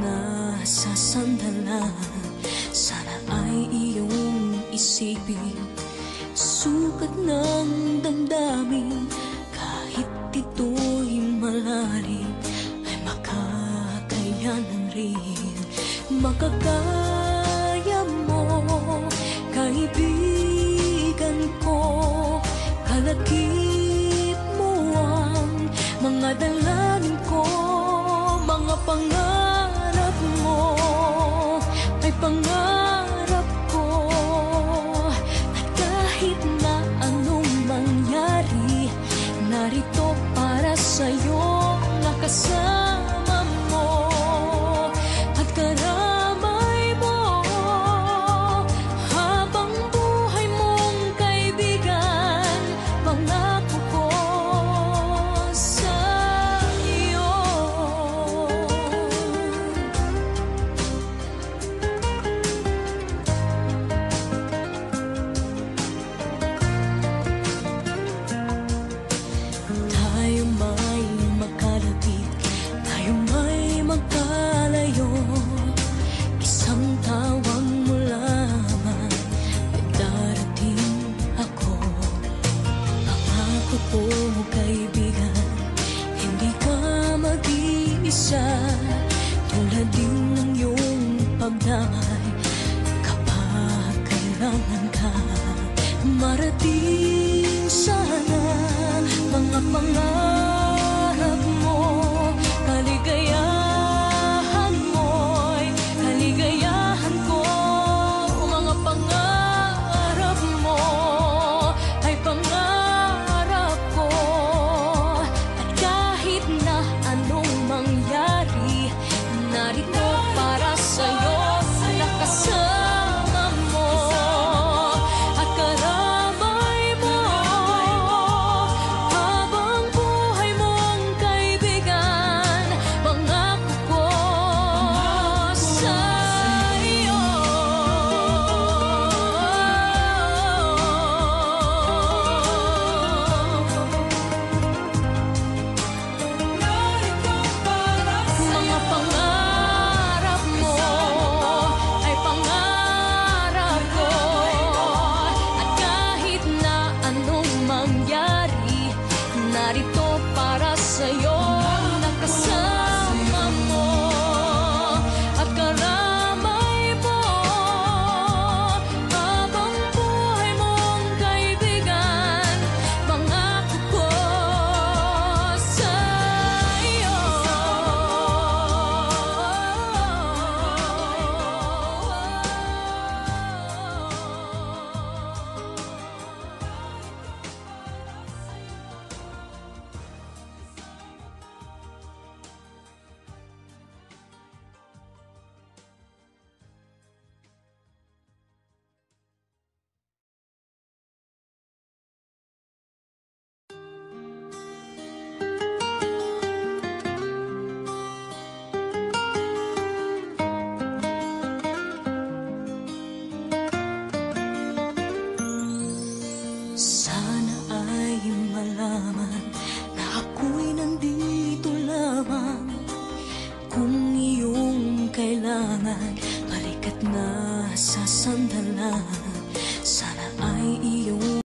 nasasandalan. Sana ay iyong isipin, sukat ng damdamin. Kahit ito'y malalim, ay makakayanan rin. Makakaya mo, kaibigan ko. Kalakip mo ang mga dalangin ko. Mga pangarap mo ay pangarap ko. At kahit na anong mangyari, narito para sa'yo, nakasama mo at karamay mo. Habang buhay mong kaibigan, pangako ko sa'yo. Tayo may makalapit, tayo may magkalayo. Isang tawag mo lamang ay darating ako. Pangako ko, kaibigan, hindi ka mag-iisa. Tulad din ng iyong pagdamay kapag kailangan ka. Marating sana mga pangarap mo. Kaligayahan mo'y kaligayahan ko. Mga pangarap mo ay pangarap ko. At kahit na anong mangyari, narito para sa'yo, nakasama mo at karamay mo. Habang buhay mong kaibigan, pangako ko sa'yo. Mga pangarap mo ay pangarap ko. At kahit na anong mangyari, narito para sa'yo, nakasama mo at karamay mo. Habang buhay mong kaibigan, pangako ko sa'yo. Sana ay malaman na ako'y nandito lamang. Kung iyong kailangan, balikat na sa sandalan. Sana